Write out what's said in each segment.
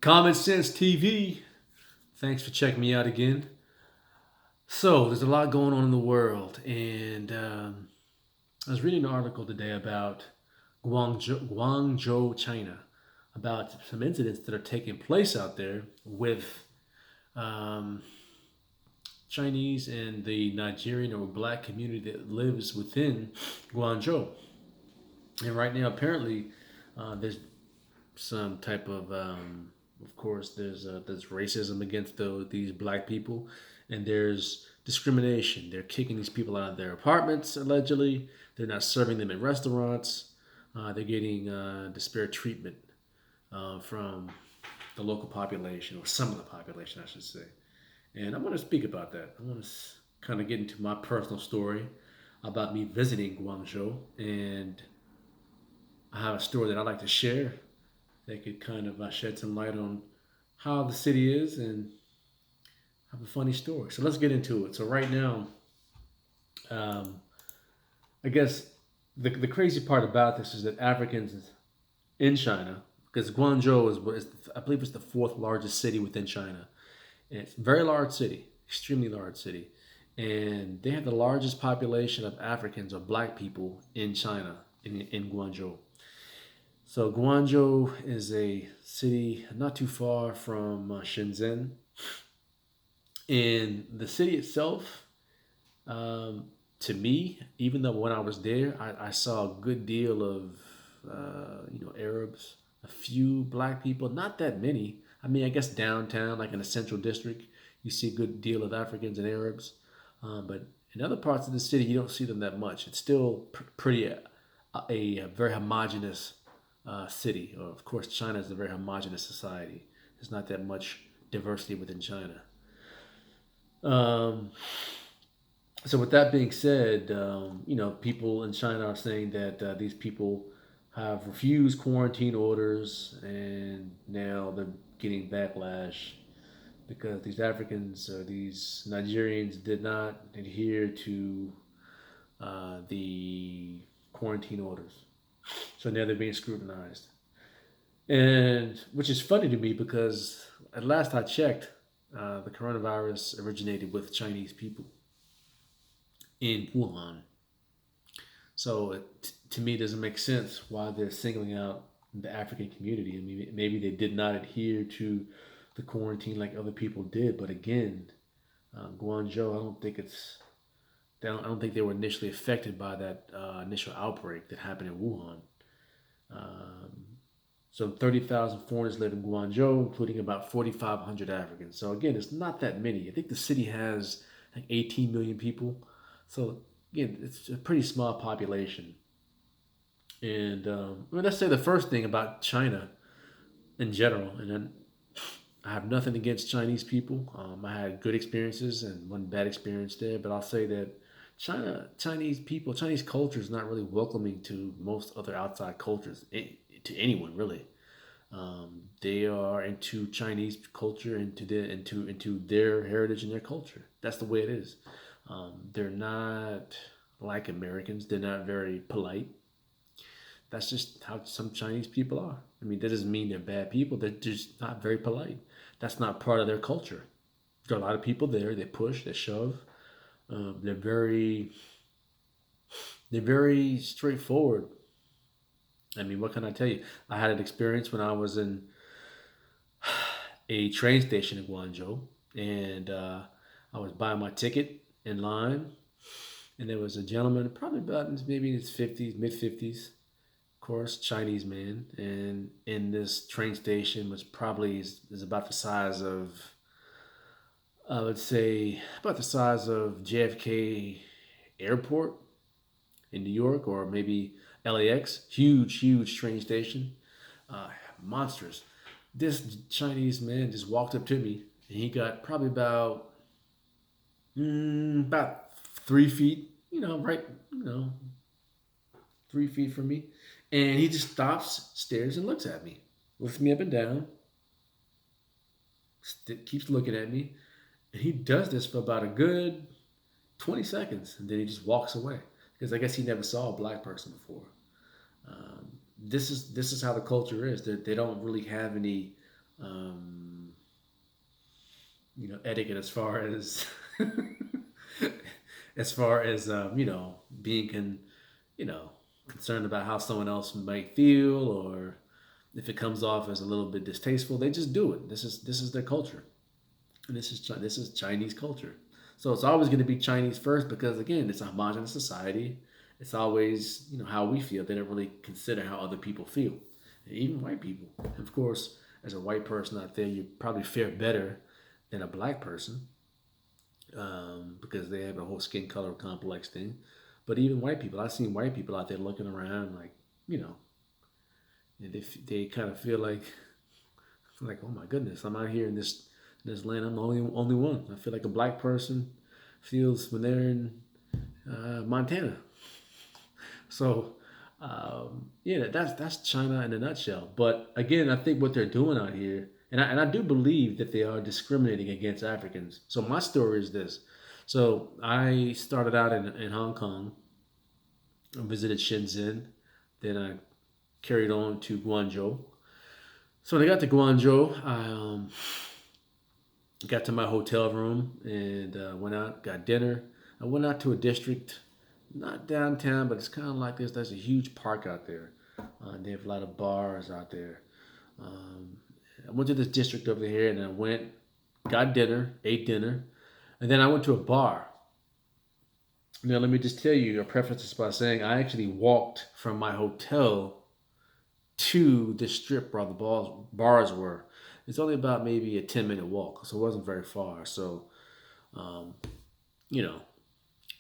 Common Sense TV. Thanks for checking me out again. So, there's a lot going on in the world, and I was reading an article today about Guangzhou, China, about some incidents that are taking place out there with um, Chinese and the Nigerian or black community that lives within Guangzhou. And right now, apparently, there's some type of course, there's racism against these black people, and there's discrimination. They're kicking these people out of their apartments allegedly. They're not serving them in restaurants. They're getting disparate treatment from the local population, or some of the population, I should say. And I want to speak about that. I want to kind of get into my personal story about me visiting Guangzhou, and I have a story that I'd like to share that could kind of shed some light on how the city is and have a funny story. So let's get into it. So right now, um, I guess the crazy part about this is that Africans in China, because Guangzhou is I believe it's the fourth largest city within China. And it's a very large city, extremely large city, and they have the largest population of Africans or black people in China in Guangzhou. So Guangzhou is a city not too far from Shenzhen, and the city itself, um, to me, even though when I was there, I saw a good deal of Arabs, a few black people, not that many. I mean, I guess downtown, like in the central district, you see a good deal of Africans and Arabs, but in other parts of the city, you don't see them that much. It's still pretty a very homogenous city. Or of course, China is a very homogenous society. There's not that much diversity within China. Um, so with that being said, people in China are saying that these people have refused quarantine orders, and now they're getting backlash because these Africans or these Nigerians did not adhere to the quarantine orders. So now they're being scrutinized, and which is funny to me because at last I checked, the coronavirus originated with Chinese people in Wuhan. So to me, it doesn't make sense why they're singling out the African community. I mean, maybe they did not adhere to the quarantine like other people did. But again, Guangzhou, I don't think they were initially affected by that initial outbreak that happened in Wuhan. Um, so 30,000 foreigners live in Guangzhou, including about 4,500 Africans. So again, it's not that many. I think the city has like 18 million people. So again, it's a pretty small population. And let's say the first thing about China in general, and then I have nothing against Chinese people. I had good experiences and one bad experience there, but I'll say that Chinese people, Chinese culture is not really welcoming to most other outside cultures, to anyone really. They are into Chinese culture, into their heritage and their culture. That's the way it is. They're not like Americans. They're not very polite. That's just how some Chinese people are. I mean, that doesn't mean they're bad people. They're just not very polite. That's not part of their culture. There are a lot of people there. They push, they shove. Um, they're very, they're very straightforward. I mean, what can I tell you? I had an experience when I was in a train station in Guangzhou, and I was buying my ticket in line, and there was a gentleman, probably about maybe in his fifties, mid fifties, of course, Chinese man, and in this train station, which probably is about the size of, I would say, about the size of JFK Airport in New York, or maybe LAX. Huge, huge train station, uh, monsters. This Chinese man just walked up to me, and he got probably about 3 feet, right, 3 feet from me, and he just stops, stares, and looks at me, looks me up and down, keeps looking at me, and he does this for about a good 20 seconds, and then he just walks away because I guess he never saw a black person before. This is how the culture is. They don't really have any. um, etiquette as far as being you know, concerned about how someone else might feel, or if it comes off as a little bit distasteful, they just do it. This is their culture, and this is Chinese culture. So it's always going to be Chinese first because again, it's a homogenous society. It's always how we feel. They don't really consider how other people feel, and even white people. And of course, as a white person out there, you probably fare better than a black person because they have a whole skin color complex thing. But even white people, I've seen white people out there looking around like, you know, they kind of feel like, oh my goodness, I'm out here in this land. I'm the only one. I feel like a black person feels when they're in Montana. So yeah, that's China in a nutshell. But again, I think what they're doing out here, and I do believe that they are discriminating against Africans. So my story is this. So I started out in Hong Kong. I visited Shenzhen. Then I carried on to Guangzhou. So when I got to Guangzhou, I got to my hotel room and went out, got dinner. I went out to a district, not downtown, but it's kind of like this. There's a huge park out there. They have a lot of bars out there. Um, I went to this district over here and I went, got dinner, ate dinner, and then I went to a bar. Now, let me just tell you, I preface this by saying I actually walked from my hotel to the strip where the bars were. It's only about maybe a 10-minute walk, so it wasn't very far. So, um, you know,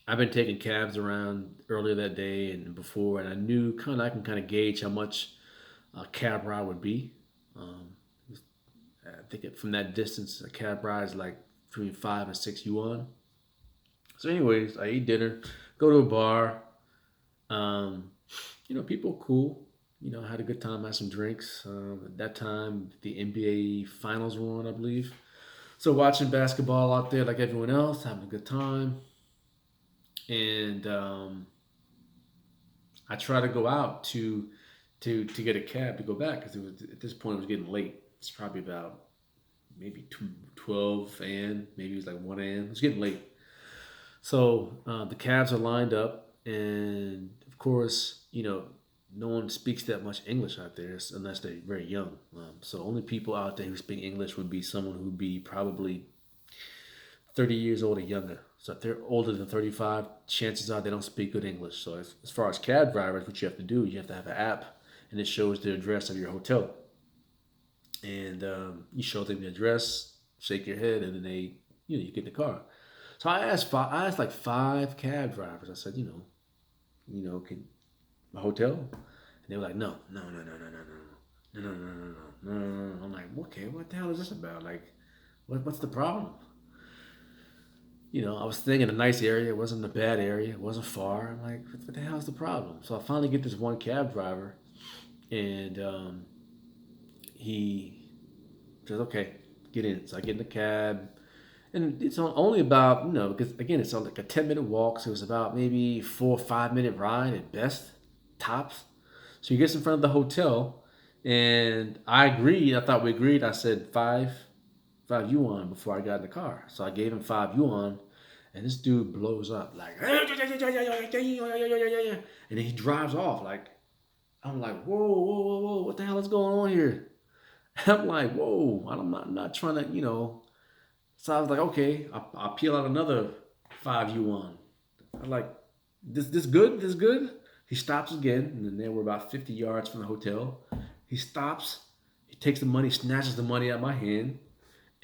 I've been taking cabs around earlier that day and before, and I knew I can kind of gauge how much a cab ride would be. Um, I think from that distance, a cab ride is like between 5 and 6 yuan. So, anyways, I eat dinner, go to a bar. Um, people are cool. I had a good time, had some drinks. At that time, the NBA finals were on, I believe. So watching basketball out there like everyone else, having a good time. And I tried to go out to get a cab to go back because at this point it was getting late. It's probably about maybe 12 and maybe it was like 1 a.m. It was getting late. So the cabs are lined up, and of course, no one speaks that much English out there unless they're very young. So only people out there who speak English would be someone who'd be probably 30 years old or younger. So if they're older than 35, chances are they don't speak good English. So as far as cab drivers, what you have to do, you have to have an app, and it shows the address of your hotel. And you show them the address, shake your head, and then you get in the car. So I asked like five cab drivers. I said, can a hotel? And they were like, no, no, no, no, no, no, no, no, no, no, no, no, no, no, no. I'm like, okay, what the hell is this about? Like, what's the problem? I was staying in a nice area. It wasn't a bad area. It wasn't far. I'm like, what the hell is the problem? So I finally get this one cab driver, and he says, okay, get in. So I get in the cab, and it's only about because again it's like a 10-minute walk, so it's about maybe 4 or 5 minute ride at best, tops. So he gets in front of the hotel, and I agreed. I thought we agreed. I said five yuan before I got in the car. So I gave him 5 yuan, and this dude blows up like, and then he drives off like, I'm like, whoa, whoa, whoa, whoa, what the hell is going on here? I'm like, whoa, I'm not trying to, So I was like, okay, I'll peel out another 5 yuan. I'm like, this good? This good? He stops again, and then they were about 50 yards from the hotel. He stops, he takes the money, snatches the money out of my hand,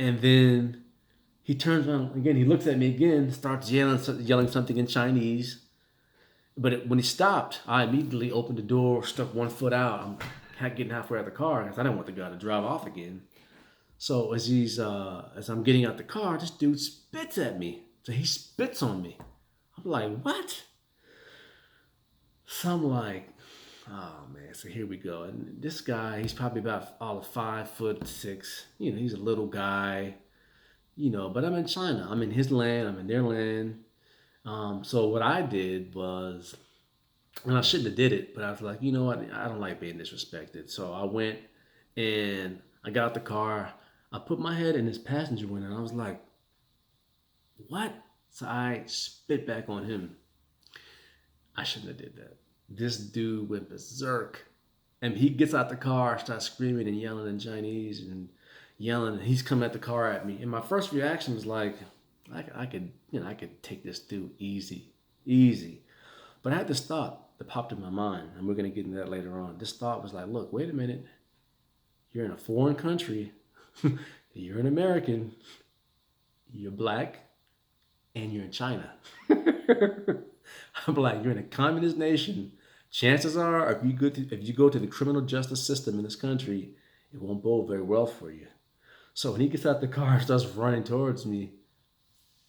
and then he turns around again. He looks at me again, starts yelling something in Chinese. But when he stopped, I immediately opened the door, stuck one foot out. I'm getting halfway out of the car because I didn't want the guy to drive off again. So as I'm getting out the car, this dude spits at me. So he spits on me. I'm like, what? So I'm like, oh man. So here we go. And this guy, he's probably about all of 5'6". He's a little guy. But I'm in China. I'm in his land. I'm in their land. So what I did was, and I shouldn't have did it, but I was like, you know what? I don't like being disrespected. So I went and I got out the car. I put my head in his passenger window, and I was like, "What?" So I spit back on him. I shouldn't have did that. This dude went berserk, and he gets out the car, starts screaming and yelling in Chinese and yelling. And he's coming at the car at me, and my first reaction was like, I could, I could take this dude easy, easy. But I had this thought that popped in my mind, and we're gonna get into that later on. This thought was like, look, wait a minute. You're in a foreign country. You're an American. You're black, and you're in China. I'm like, you're in a communist nation. Chances are, if you go to the criminal justice system in this country, it won't bode very well for you. So when he gets out the car and starts running towards me,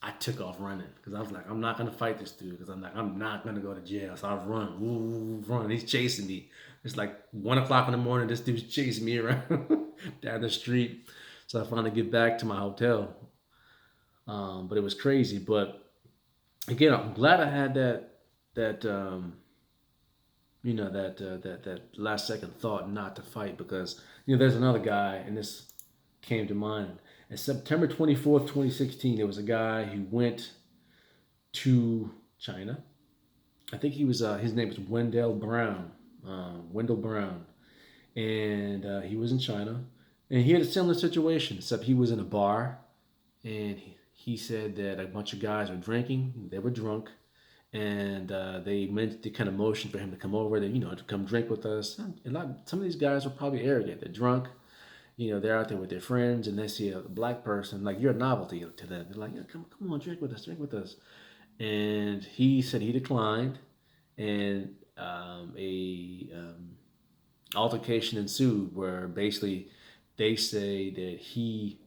I took off running because I was like, I'm not gonna fight this dude because I'm not gonna go to jail. So I run, woo, run. He's chasing me. It's like 1 o'clock in the morning. This dude's chasing me around down the street. So I finally get back to my hotel. But it was crazy. But again, I'm glad I had that that last second thought not to fight because there's another guy and this came to mind. And September 24th, 2016, there was a guy who went to China. I think he was his name was Wendell Brown, and he was in China, and he had a similar situation, except he was in a bar, and he said that a bunch of guys were drinking, they were drunk, and they kind of motioned for him to come over, to come drink with us. Some of these guys were probably arrogant. They're drunk, they're out there with their friends and they see a black person, like you're a novelty to them. They're like, yeah, come on, drink with us. And he said he declined, and a altercation ensued where basically they say that he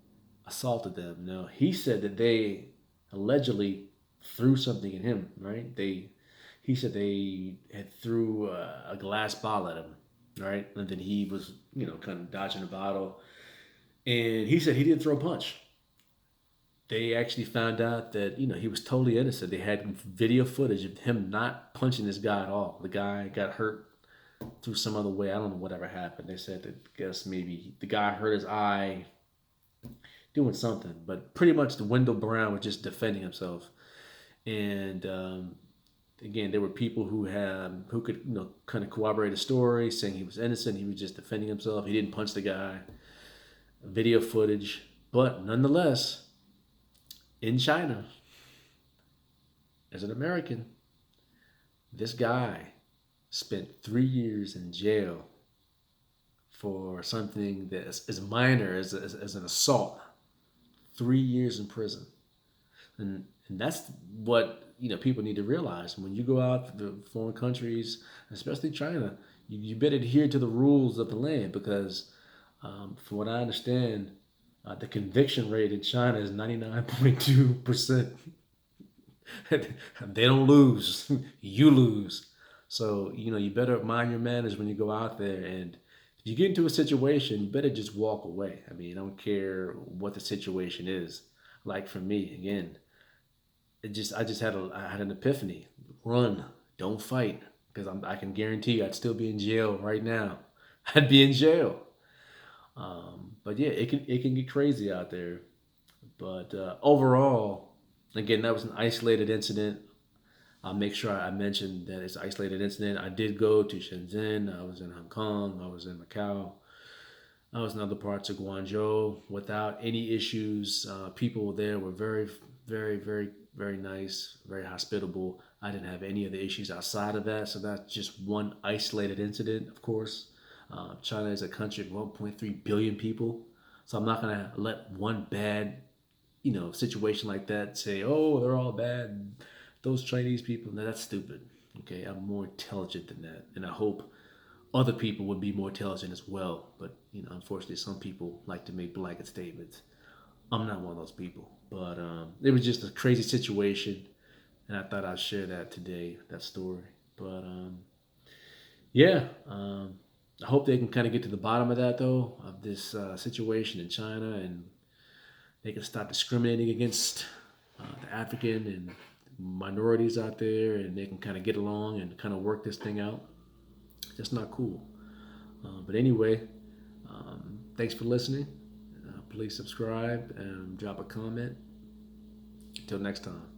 assaulted them. Now he said that they allegedly threw something at him. Right? He said they had threw a glass bottle at him. Right, and then he was kind of dodging the bottle, and he said he didn't throw a punch. They actually found out that he was totally innocent. They had video footage of him not punching this guy at all. The guy got hurt through some other way. I don't know whatever happened. They said that I guess maybe the guy hurt his eye doing something, but pretty much the Wendell Brown was just defending himself. And again, there were people who could kind of corroborate a story, saying he was innocent. He was just defending himself. He didn't punch the guy. Video footage, but nonetheless, in China, as an American, this guy spent 3 years in jail for something that is as minor as an assault. 3 years in prison, and that's what people need to realize when you go out to foreign countries, especially China. You better adhere to the rules of the land because, from what I understand, the conviction rate in China is 99.2%. They don't lose, you lose. So you better mind your manners when you go out there, and if you get into a situation, you better just walk away. I mean, I don't care what the situation is. Like for me, again, I had an epiphany. Run, don't fight, because I can guarantee you I'd still be in jail right now. I'd be in jail. But yeah, it can get crazy out there. But overall, again, that was an isolated incident. I'll make sure I mention that it's an isolated incident. I did go to Shenzhen. I was in Hong Kong. I was in Macau. I was in other parts of Guangzhou without any issues. People there were very, very, very, very nice, very hospitable. I didn't have any of the issues outside of that. So that's just one isolated incident, of course. China is a country of 1.3 billion people. So I'm not going to let one bad, situation like that say, oh, they're all bad. Those Chinese people, no, that's stupid. Okay, I'm more intelligent than that. And I hope other people would be more intelligent as well. But, unfortunately, some people like to make blanket statements. I'm not one of those people. But it was just a crazy situation. And I thought I'd share that today, that story. But yeah, I hope they can kind of get to the bottom of that, though, of this situation in China, and they can stop discriminating against the African and minorities out there, and they can kind of get along and kind of work this thing out. It's just not cool. But anyway, Thanks for listening. Please subscribe and drop a comment. Until next time.